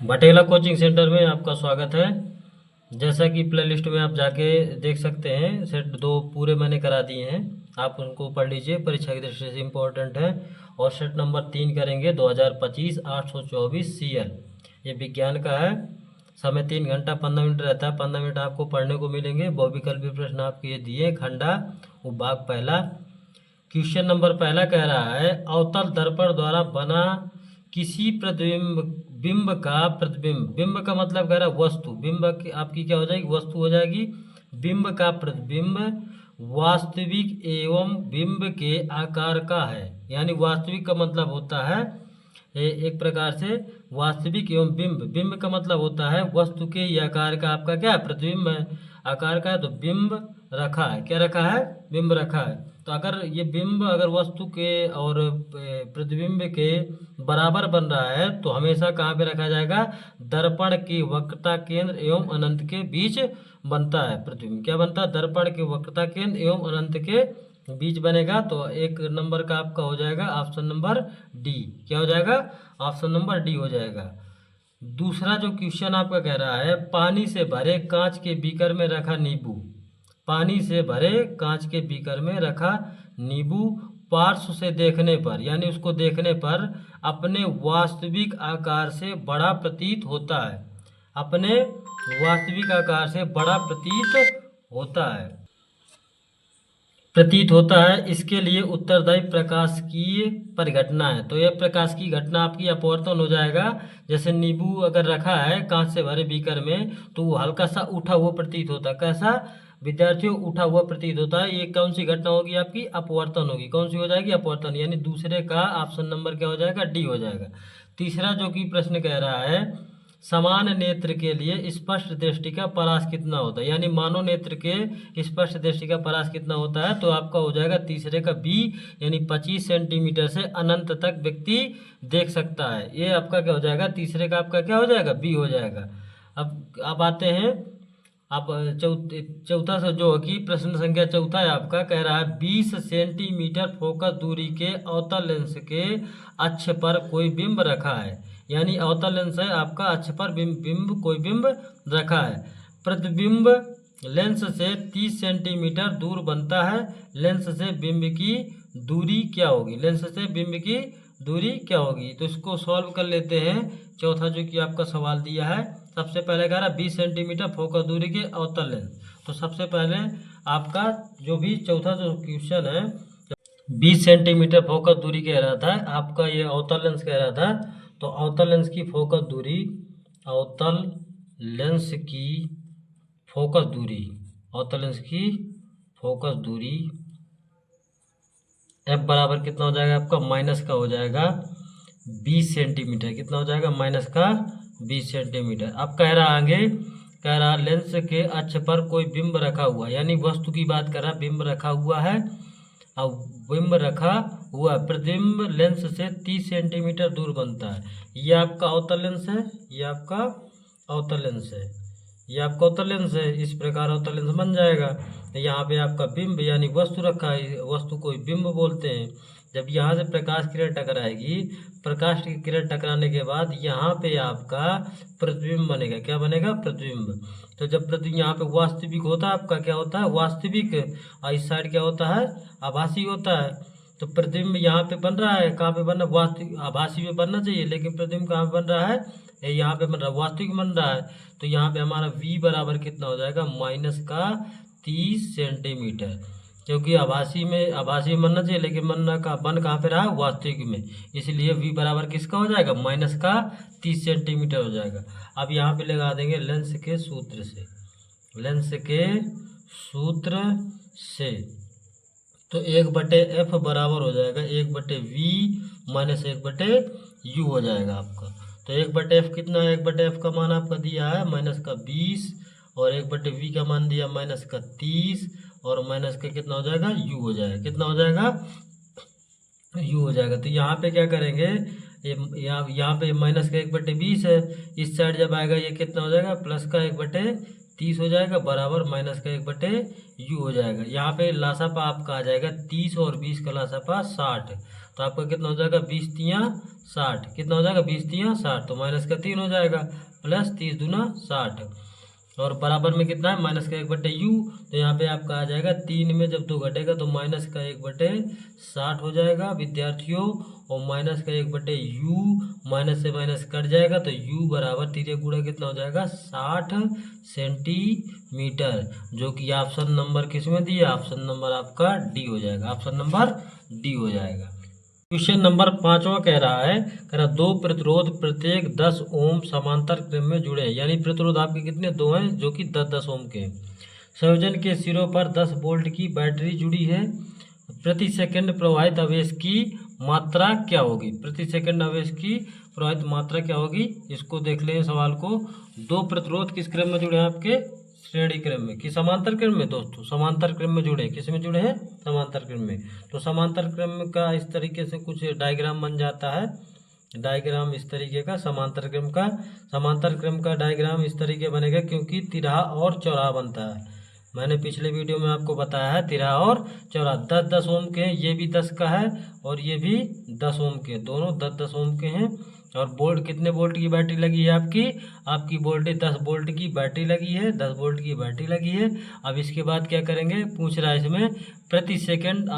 Batela coaching centre में आपका स्वागत है। जैसा कि प्लेलिस्ट में आप जाके देख सकते हैं, सेट 2 पूरे मैंने करा दिए हैं। आप उनको पढ़ लीजिए, परीक्षा की दृष्टि से इम्पोर्टेंट है। और सेट नंबर 3 करेंगे 2025 824 CL। ये विज्ञान का है। समय 3 घंटा 15 मिनट रहता है। 15 मिनट आपको पढ़ने को मिलेंगे। बहुविकल्पी प्रश्न आपके ये दिए। खंडा उपभाग पहला। क्वेश्चन नंबर पहला कह रहा है, अवतल दर्पण द्वारा बना किसी प्रतिबिंब बिंब का प्रतिबिंब। बिंब का मतलब कह रहा है वस्तु। बिंब आपकी क्या हो जाएगी? वस्तु हो जाएगी। बिंब का प्रतिबिंब वास्तविक एवं बिंब के आकार का है। यानी वास्तविक का मतलब होता है एक प्रकार से वास्तविक एवं बिंब। बिंब का मतलब होता है वस्तु के या आकार का आपका क्या है? प्रतिबिंब है। आकार का है तो बिंब रखा है। क्या रखा है? बिंब रखा है। तो अगर ये बिंब अगर वस्तु के और प्रतिबिंब के बराबर बन रहा है तो हमेशा कहाँ पे रखा जाएगा? दर्पण की वक्रता केंद्र एवं अनंत के बीच बनता है प्रतिबिंब। क्या बनता है? दर्पण के वक्रता केंद्र एवं अनंत के बीच बनेगा। तो एक नंबर का आपका हो जाएगा ऑप्शन नंबर डी। क्या हो जाएगा? ऑप्शन नंबर डी हो जाएगा। दूसरा जो क्वेश्चन आपका कह रहा है, पानी से भरे कांच के बीकर में रखा नींबू। पानी से भरे कांच के बीकर में रखा नींबू पार्श्व से देखने पर, यानी उसको देखने पर अपने वास्तविक आकार से बड़ा प्रतीत होता है। अपने वास्तविक आकार से बड़ा प्रतीत होता है। इसके लिए उत्तरदायी प्रकाशिकी परिघटना है। तो यह प्रकाशिकी घटना आपकी अपवर्तन हो जाएगा। जैसे नींबू अगर रखा है कांच से भरे बीकर में तो वो हल्का सा उठा हुआ प्रतीत होता है। कैसा विद्यार्थियों? उठा हुआ प्रतीत होता है। ये कौन सी घटना होगी आपकी? अपवर्तन होगी। कौन सी हो जाएगी? अपवर्तन। यानी दूसरे का ऑप्शन नंबर क्या हो जाएगा? डी हो जाएगा। तीसरा जो कि प्रश्न कह रहा है, समान नेत्र के लिए स्पष्ट दृष्टि का परास कितना होता है। यानी मानव नेत्र के स्पष्ट दृष्टि का परास कितना होता है? तो आपका हो जाएगा तीसरे का बी, यानी 25 सेंटीमीटर से अनंत तक व्यक्ति देख सकता है। ये आपका क्या हो जाएगा? तीसरे का आपका क्या हो जाएगा? बी हो जाएगा। अब आते हैं आप चौथा से जो कि प्रश्न संख्या चौथा है आपका, कह रहा है 20 सेंटीमीटर फोकस दूरी के अवतल लेंस के अक्ष पर कोई बिंब रखा है। यानी अवतल लेंस है आपका, अक्ष पर कोई बिंब रखा है। प्रतिबिंब लेंस से 30 सेंटीमीटर दूर बनता है। लेंस से बिंब की दूरी क्या होगी? लेंस से बिंब की दूरी क्या होगी? तो इसको सॉल्व कर लेते हैं। चौथा जो कि आपका सवाल दिया है, सबसे पहले कह रहा है 20 सेंटीमीटर फोकस दूरी के अवतल लेंस। तो सबसे पहले आपका जो भी चौथा जो क्वेश्चन है, 20 सेंटीमीटर फोकस दूरी कह रहा था आपका, ये अवतल लेंस कह रहा था। तो अवतल लेंस की फोकस दूरी, अवतल लेंस की फोकस दूरी, अवतल लेंस की फोकस दूरी एफ बराबर कितना हो जाएगा आपका? माइनस का हो जाएगा 20 सेंटीमीटर। कितना हो जाएगा? माइनस का 20 सेंटीमीटर। अब कह रहा आगे, कह रहा लेंस के अक्ष पर कोई बिंब रखा हुआ, यानी वस्तु की बात कर रहा, बिंब रखा हुआ है। अब बिंब रखा हुआ प्रतिबिंब लेंस से 30 सेंटीमीटर दूर बनता है। ये आपका अवतल लेंस है, ये आपका अवतल लेंस है, ये आपका अवतल लेंस है। इस प्रकार अवतल लेंस बन जाएगा। यहाँ पे आपका बिंब यानी वस्तु रखा है, वस्तु को बिंब बोलते हैं। जब यहाँ से प्रकाश किरण टकराएगी, प्रकाश की किरण टकराने के बाद यहाँ पे आपका प्रतिबिंब बनेगा। क्या बनेगा? प्रतिबिंब। तो जब प्रतिबिंब यहाँ पे वास्तविक होता है, आपका क्या होता है? वास्तविक। और इस साइड क्या होता है? आभासी होता है। तो प्रतिबिंब यहाँ पे बन रहा है, कहाँ पे बन रहा है? वास्तविक आभासी में बनना चाहिए, लेकिन प्रतिबिंब कहाँ पे बन रहा है? यहाँ पे बन रहा है, वास्तविक बन रहा है। तो यहाँ पे हमारा v बराबर कितना हो जाएगा? माइनस का 30 सेंटीमीटर। क्योंकि आभासी में बनना चाहिए, लेकिन बन कहाँ पे रहा? वास्तविक में। इसलिए v बराबर किसका हो जाएगा? माइनस का 30 सेंटीमीटर हो जाएगा। अब यहाँ पे लगा देंगे लेंस के सूत्र से, लेंस के सूत्र से। तो 1/f बराबर हो जाएगा 1/v माइनस 1/u हो जाएगा आपका। तो 1/f कितना है? 1/f का मान आपका दिया है माइनस का 20, और 1/v का मान दिया माइनस का 30, और माइनस का कितना हो जाएगा? u हो जाएगा। कितना हो जाएगा? u हो जाएगा। तो यहाँ पे क्या करेंगे, यहाँ पे माइनस का 1/20 है। इस साइड जब आएगा ये कितना हो जाएगा? प्लस का 1/30 हो जाएगा, बराबर माइनस का 1/u हो जाएगा। यहाँ पे लासापा आपका आ जाएगा 30 और 20 का लासापा 60। तो आपका कितना हो जाएगा 20 तियाँ 60, कितना हो जाएगा 20 तियाँ 60, तो माइनस का 3 हो जाएगा, प्लस 30 दूना 60, और बराबर में कितना है माइनस का 1/u। तो यहाँ पे आपका आ जाएगा 3 में जब 2 घटेगा तो माइनस का 1/60 हो जाएगा विद्यार्थियों, और माइनस का 1/u, माइनस से माइनस कट जाएगा तो u बराबर 3 गुणा कितना हो जाएगा 60 सेंटीमीटर, जो कि ऑप्शन नंबर किस में दिया, ऑप्शन नंबर आपका डी हो जाएगा, ऑप्शन नंबर डी हो जाएगा। क्वेश्चन नंबर 5वां कह रहा दो प्रतिरोध प्रत्येक 10 ओम समांतर क्रम में जुड़े हैं, यानी प्रतिरोध आपके कितने दो हैं जो कि 10-10 ओम के। संयोजन के सिरों पर 10 वोल्ट की बैटरी जुड़ी है, प्रति सेकंड प्रवाहित आवेश की मात्रा क्या होगी, प्रति सेकंड आवेश की प्रवाहित मात्रा क्या होगी, इसको देख लें सवाल को। दो प्रतिरोध किस क्रम में जुड़े हैं आपके, श्रेणी क्रम में कि समांतर क्रम में, दोस्तों समांतर क्रम में जुड़े हैं, किस में जुड़े हैं, समांतर क्रम में। तो समांतर क्रम का इस तरीके से कुछ डायग्राम बन जाता है, डायग्राम इस तरीके का समांतर क्रम का डायग्राम इस तरीके बनेगा, क्योंकि तिरहा और चौराहा बनता है। मैंने पिछले वीडियो में आपको बताया है तिरहा और चौराहा 10-10 ओम के हैं, ये भी 10 का है और ये भी 10 ओम के, दोनों 10-10 ओम के हैं। और बोल्ट कितने वोल्ट की बैटरी लगी है आपकी वोल्टेज 10 वोल्ट की बैटरी लगी है, 10 वोल्ट की बैटरी लगी है। अब इसके बाद क्या करेंगे, पूछ रहा है इसमें प्रति सेकंड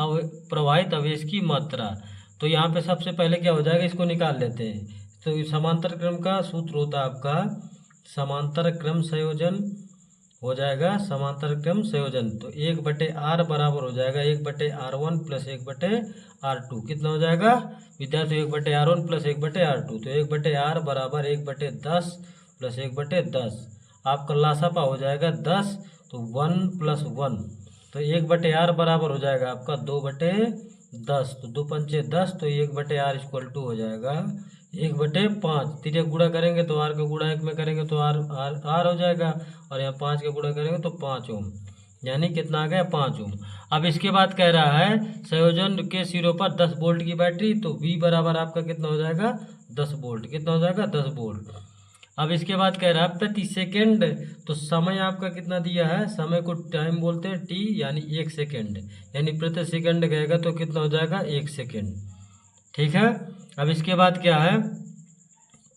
प्रवाहित आवेश की मात्रा। तो यहाँ पे सबसे पहले क्या हो जाएगा, इसको निकाल लेते हैं। तो समांतर क्रम का सूत्र होता है आपका समांतर क्रम संयोजन हो जाएगा, समांतर क्रम संयोजन। तो 1/r बराबर हो जाएगा 1/r1 प्लस 1/r2, कितना हो जाएगा विद्यार्थी 1/r1 प्लस 1/r2। तो 1/r बराबर 1/10 प्लस 1/10, आपका लासापा हो जाएगा 10, तो 1 + 1, तो 1/r बराबर हो जाएगा आपका 2/10, तो 2 पंचे 10, तो 1/r इक्वल टू हो जाएगा 1/5। तिरक गुणा करेंगे तो r का गुणा 1 में करेंगे तो r हो जाएगा, और यहाँ 5 का गुणा करेंगे तो 5 ओम, यानी कितना आ गया 5 ओम। अब इसके बाद कह रहा है संयोजन के सिरों पर 10 वोल्ट की बैटरी, तो V बराबर आपका कितना हो जाएगा 10 वोल्ट, कितना हो जाएगा 10 वोल्ट। अब इसके बाद कह रहा है प्रति सेकंड, तो समय आपका कितना दिया है, समय को टाइम बोलते हैं t, यानी 1 सेकंड, यानी प्रति सेकंड कहेगा तो कितना हो जाएगा 1 सेकंड, ठीक है। अब इसके बाद क्या है,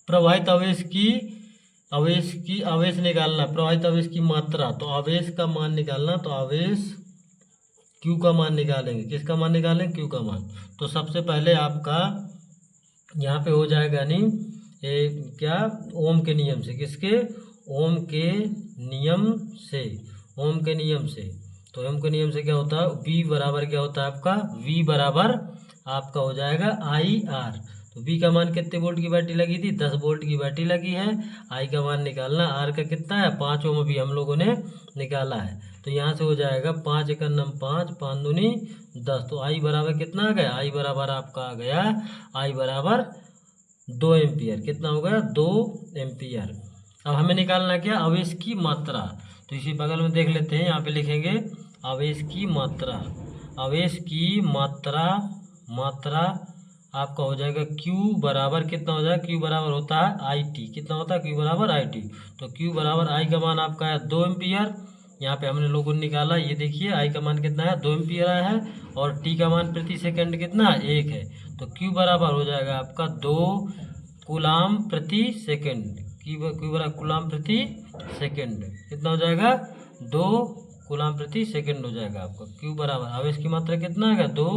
प्रवाहित आवेश निकालना, प्रवाहित आवेश की मात्रा, तो आवेश का मान निकालना, तो आवेश Q का मान निकालेंगे, किसका मान निकालेंगे, Q का मान। तो सबसे पहले आपका यहाँ पे हो जाएगा नहीं क्या, ओम के नियम से, किसके, ओम के नियम से, ओम के नियम से। तो ओम के नियम से क्या होता है, V बराबर क्या होता है आपका, V बराबर आपका हो जाएगा IR। तो V का मान कितने वोल्ट की बैटरी लगी थी, 10 वोल्ट की बैटरी लगी है। I का मान निकालना, R का कितना है 5 ओम अभी हम लोगों ने निकाला है। तो यहाँ से हो जाएगा 5 × 9 5, 5 दूनी 10, तो I बराबर कितना आ गया, I बराबर आपका आ गया, I बराबर 2 एम्पियर, कितना हो गया 2 एम्पियर। अब हमें निकालना क्या, आवेश की मात्रा। तो इसी बगल में देख लेते हैं, यहाँ पे लिखेंगे आवेश की मात्रा, आवेश की मात्रा आपका हो जाएगा Q बराबर कितना हो जाएगा, Q बराबर होता है IT, कितना होता है Q बराबर IT। तो Q बराबर I का मान आपका है 2 एम्पियर, यहाँ पे हमने लोगों ने निकाला, ये देखिए I का मान कितना है 2 एम्पियर आया है, और T का मान प्रति सेकंड कितना 1 है। तो Q बराबर हो जाएगा आपका 2 कूलाम प्रति सेकंड, Q बराबर कूलाम प्रति सेकंड, कितना हो जाएगा 2 कूलाम प्रति सेकंड हो जाएगा आपका। Q बराबर आवेश की मात्रा कितना आएगा 2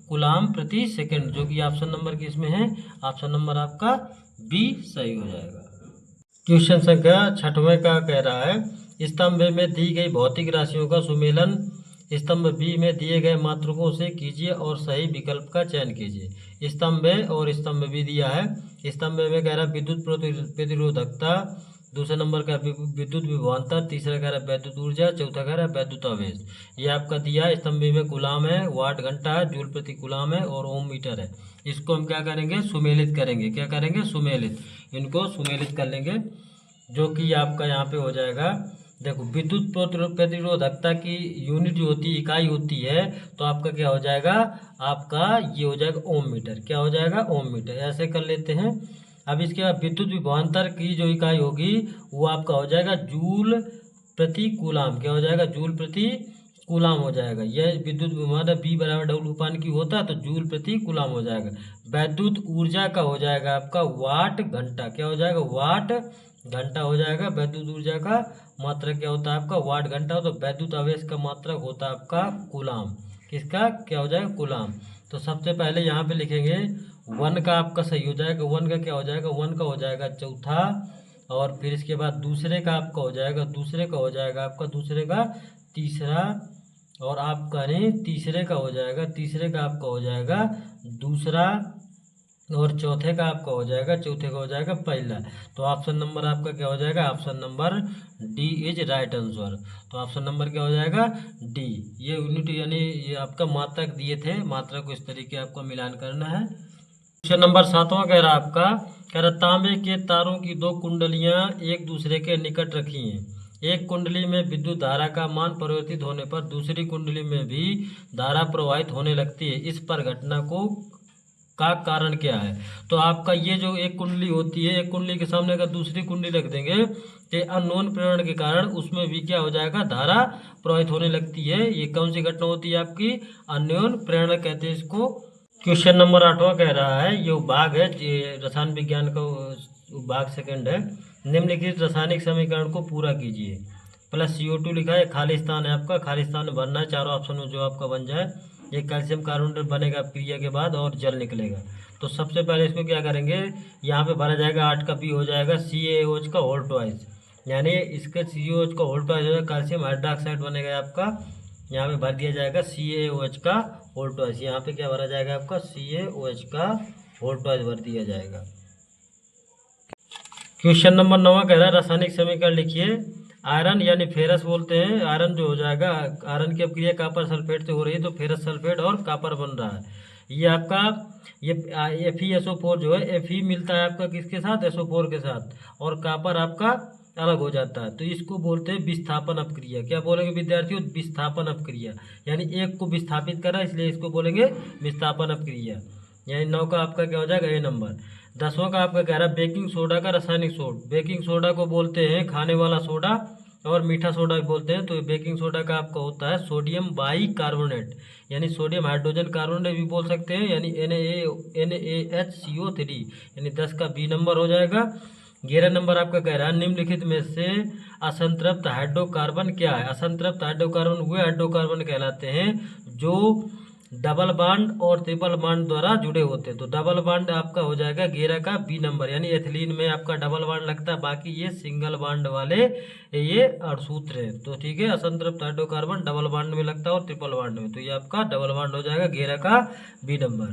कूलाम प्रति सेकंड, जो कि ऑप्शन नंबर किस में है, ऑप्शन नंबर आपका बी सही हो जाएगा। क्वेश्चन संख्या 6वें का कह रहा है स्तंभ में दी गई भौतिक राशियों का सुमेलन स्तंभ बी में दिए गए मात्रकों से कीजिए और सही विकल्प का चयन कीजिए। स्तंभ ए और स्तंभ बी दिया है। स्तंभ में कह रहा है विद्युत प्रतिरोधकता, दूसरे नंबर का विद्युत विभवांतर, तीसरा कह रहा है वैद्युत ऊर्जा, चौथा कह रहा है वैद्युत आवेश। ये आपका दिया है। स्तंभ में कूलाम है, वाट घंटा है, जूल प्रति कूलाम है और ओम मीटर है। इसको हम क्या करेंगे, सुमेलित करेंगे। क्या करेंगे, सुमेलित, इनको सुमेलित कर लेंगे, जो कि आपका यहाँ पे हो जाएगा। देखो विद्युत प्रतिरोधकता की यूनिट जो होती है, इकाई होती है, तो आपका क्या हो जाएगा, आपका ये हो जाएगा ओम मीटर। क्या हो जाएगा, ओम मीटर। ऐसे कर लेते हैं। अब इसके बाद विद्युत विभवांतर की जो इकाई होगी वो आपका हो जाएगा जूल प्रति कूलाम। क्या हो जाएगा, जूल प्रति कूलाम हो जाएगा। यह विद्युत विभव बी बराबर डब्ल्यू पान की होता तो जूल प्रति कूलाम हो जाएगा। वैद्युत ऊर्जा का हो जाएगा आपका वाट घंटा, क्या हो जाएगा वाट घंटा हो जाएगा। वैद्युत ऊर्जा का मात्रक क्या होता है आपका वाट घंटा, तो वैद्युत आवेश का मात्रक होता है आपका कूलाम, किसका क्या हो जाएगा कूलाम। तो सबसे पहले यहाँ पे लिखेंगे 1 का आपका सही हो जाएगा, 1 का क्या हो जाएगा 1 का हो जाएगा चौथा, और फिर इसके बाद दूसरे का आपका हो जाएगा, दूसरे का हो जाएगा आपका दूसरे का तीसरा, और आपका नहीं तीसरे का हो जाएगा, तीसरे का आपका हो जाएगा दूसरा, और चौथे का आपका हो जाएगा, चौथे का हो जाएगा पहला। तो ऑप्शन नंबर आपका क्या हो जाएगा, option number D is right answer. तो ऑप्शन नंबर क्या हो जाएगा डी। ये यूनिट यानी ये आपका मात्रक दिए थे, मात्रक को इस तरीके आपको मिलान करना है। क्वेश्चन नंबर 7वां कह रहा आपका, कह रहा तांबे के तारों की 2 कुंडलियां एक दूसरे के निकट रखी हैं। एक कुंडली में विद्युत धारा का मान परिवर्तित होने पर दूसरी कुंडली में भी धारा प्रवाहित होने लगती है। इस पर घटना का कारण क्या है। तो आपका ये जो एक कुंडली होती है, एक कुंडली के सामने अगर दूसरी कुंडली रख देंगे तो अननोन प्रेरण के कारण उसमें भी क्या हो जाएगा धारा प्रवाहित होने लगती है। ये कौन सी घटना होती है आपकी अननोन प्रेरण कहते हैं इसको। क्वेश्चन नंबर 8वां कह रहा है, ये भाग है रसायन विज्ञान का भाग सेकंड है। निम्नलिखित रासायनिक समीकरण को पूरा कीजिए। प्लस CO2 लिखा है, खाली स्थान है आपका, खाली स्थान भरना है चारों ऑप्शन में जो आपका बन जाए। एक कैल्शियम कार्बोनेट बनेगा क्रिया के बाद और जल निकलेगा। तो सबसे पहले इसको क्या करेंगे, यहाँ पे भरा जाएगा 8 का बी हो जाएगा CaOH का होल ट्वाइस, यानी इसके CaOH का होल ट्वाइस हो जाएगा, कैल्शियम हाइड्रोक्साइड बनेगा आपका। यहाँ पे भर दिया जाएगा CaOH का होल ट्वाइस, यहाँ पे क्या भरा जाएगा आपका CaOH का होल ट्वाइस भर दिया जाएगा। क्वेश्चन नंबर 9 कह रहा है रासायनिक समीकरण लिखिए। आयरन यानी फेरस बोलते हैं, आयरन जो हो जाएगा, आयरन की क्रिया कापर सल्फेट से हो रही है तो फेरस सल्फेट और कापर बन रहा है। ये आपका ये FeSO4 जो है, Fe मिलता है आपका किसके साथ SO4 के साथ, और कापर आपका अलग हो जाता है। तो इसको बोलते हैं विस्थापन अपक्रिया। क्या बोलेंगे विद्यार्थियों, विस्थापन अपक्रिया, यानी एक को विस्थापित करा इसलिए इसको बोलेंगे विस्थापन अपक्रिया। यानी 9 का आपका क्या हो जाएगा ए नंबर। 10वां का आपका कह रहा है बेकिंग सोडा का रासायनिक सोड। बेकिंग सोडा को बोलते हैं खाने वाला सोडा और मीठा सोडा भी बोलते हैं। तो बेकिंग सोडा का आपका होता है सोडियम बाई कार्बोनेट, यानी सोडियम हाइड्रोजन कार्बोनेट भी बोल सकते हैं, यानी NaHCO3, यानी 10 का बी नंबर हो जाएगा। 11 नंबर आपका कह रहा है निम्नलिखित में से असंतृप्त हाइड्रोकार्बन क्या है। असंतृप्त हाइड्रोकार्बन वे हाइड्रोकार्बन कहलाते हैं जो डबल बांड और ट्रिपल बांड द्वारा जुड़े होते हैं। तो डबल बांड आपका हो जाएगा 11 का बी नंबर, यानी एथिलीन में आपका डबल बांड लगता है, बाकी ये सिंगल बांड वाले ये अणुसूत्र है। तो ठीक है, असंतृप्त हाइड्रोकार्बन डबल बांड में लगता है और ट्रिपल बांड में, तो ये आपका डबल बांड हो जाएगा 11 का बी नंबर।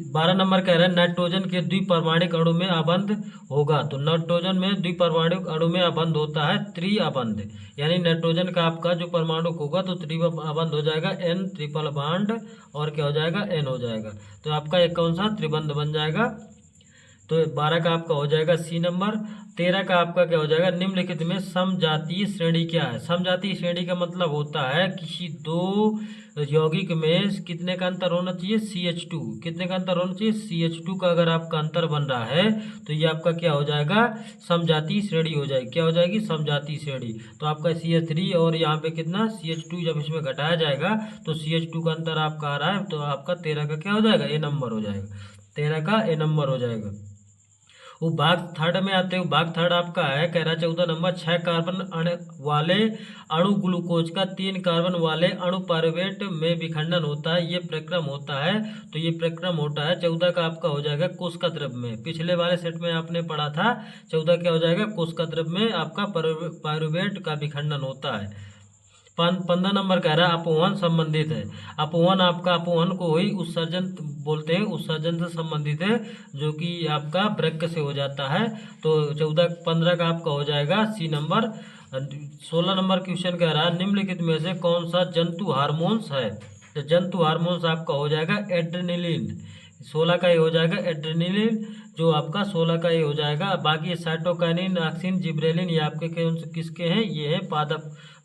12 नंबर कह रहा है नाइट्रोजन के द्विपरमाणुक अणु में अबंध होगा। तो नाइट्रोजन में द्विपरमाणुक अणु में अबंध होता है त्रिअबंध, यानी नाइट्रोजन का आपका जो परमाणु होगा तो त्रिअबंध हो जाएगा N ट्रिपल बांड और क्या हो जाएगा N हो जाएगा। तो आपका एक कौन सा त्रिबंध बन जाएगा। तो 12 का आपका हो जाएगा सी नंबर। 13 का आपका क्या हो जाएगा निम्नलिखित में समजातीय श्रेणी क्या है। समजातीय श्रेणी का मतलब होता है किसी दो यौगिक में कितने का अंतर होना चाहिए, CH2, कितने का अंतर होना चाहिए, CH2 का अगर आपका अंतर बन रहा है तो ये आपका क्या हो जाएगा समजातीय श्रेणी हो जाएगी। क्या हो जाएगी समजातीय श्रेणी। तो आपका CH3 और यहाँ पे कितना CH2 जब इसमें घटाया जाएगा तो CH2 का अंतर आपका आ रहा है, तो आपका 13 का क्या हो जाएगा ए नंबर हो जाएगा, 13 का ए नंबर हो जाएगा। वो भाग थर्ड में आते हैं, भाग थर्ड आपका है कह रहा 14 नंबर 6 कार्बन वाले अणु ग्लूकोज का 3 कार्बन वाले अणु पाइरुवेट में विखंडन होता है, ये प्रक्रम होता है। तो ये प्रक्रम होता है 14 का आपका हो जाएगा कोशिका द्रव्य में। पिछले वाले सेट में आपने पढ़ा था 14 क्या हो जाएगा कोशिका द्रव्य में आपका पाइरुवेट का विखंडन होता है। 15 नंबर कह रहा है अपवहन संबंधित है। अपवहन आपका अपवहन को ही उत्सर्जन बोलते हैं, उत्सर्जन से संबंधित है जो कि आपका वृक्क से हो जाता है। तो 15 का आपका हो जाएगा सी नंबर। 16 नंबर क्वेश्चन कह रहा है निम्नलिखित में से कौन सा जंतु हार्मोन्स है। तो जंतु हार्मोन्स आपका हो जाएगा एड्रेनलिन, 16 का ये हो जाएगा एड्रेनलिन जो आपका 16 का ये हो जाएगा। बाकी साइटोकाइनिन ऑक्सिन जिब्रेलिन ये आपके किसके हैं, ये है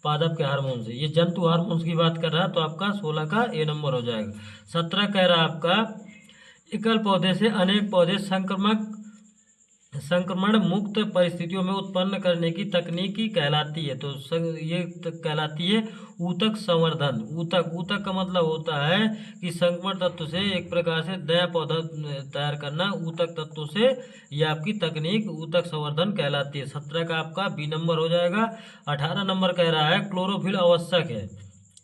पादप के हार्मोन्स है। ये जंतु हार्मोन्स की बात कर रहा है तो आपका 16 का ए नंबर हो जाएगा। 17 कह रहा है आपका एकल पौधे से अनेक पौधे संक्रमण मुक्त परिस्थितियों में उत्पन्न करने की तकनीकी कहलाती है। तो ये कहलाती है ऊतक संवर्धन। ऊतक का मतलब होता है कि संक्रमण तत्व से एक प्रकार से नया पौधा तैयार करना, ऊतक तत्व से। ये आपकी तकनीक ऊतक संवर्धन कहलाती है। 17 का आपका बी नंबर हो जाएगा। 18 नंबर कह रहा है क्लोरोफिल आवश्यक है।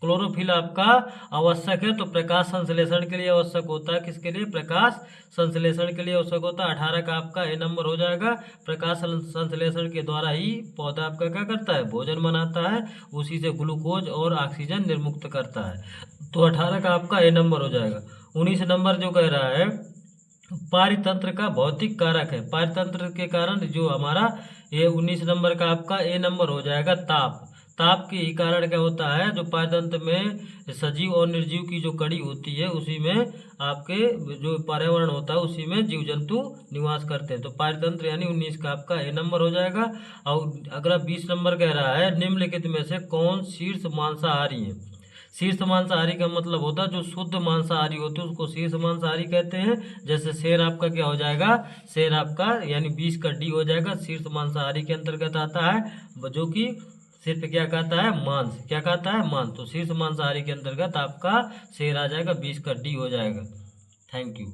क्लोरोफिल आपका आवश्यक है, तो प्रकाश संश्लेषण के लिए आवश्यक होता है। किसके लिए? प्रकाश संश्लेषण के लिए आवश्यक होता है। 18 का आपका ए नंबर हो जाएगा। प्रकाश संश्लेषण के द्वारा ही पौधा आपका क्या करता है? भोजन बनाता है, उसी से ग्लूकोज और ऑक्सीजन निर्मुक्त करता है। तो 18 का आपका ए नंबर हो जाएगा। 19 नंबर जो कह रहा है पारितंत्र का भौतिक कारक है। पारितंत्र के कारण जो हमारा ये 19 नंबर का आपका ए नंबर हो जाएगा ताप। ताप के ही कारण क्या होता है? जो पारतंत्र में सजीव और निर्जीव की जो कड़ी होती है, उसी में आपके जो पर्यावरण होता है उसी में जीव जंतु निवास करते हैं। तो पारतंत्र यानी 19 का आपका ए नंबर हो जाएगा। और अगला 20 नंबर कह रहा है निम्नलिखित में से कौन शीर्ष मांसाहारी है? शीर्ष मांसाहारी का मतलब होता है जो शुद्ध मांसाहारी होते हैं उसको शीर्ष मांसाहारी कहते हैं। जैसे शेर आपका क्या हो जाएगा? शेर आपका यानी 20 का डी हो जाएगा। शीर्ष मांसाहारी के अंतर्गत आता है, जो कि सिर्फ क्या कहता है? मांस। क्या कहता है? मांस। तो शीर्ष मांसाहारी के अंतर्गत आपका शेर आ जाएगा, 20 का डी हो जाएगा। Thank you.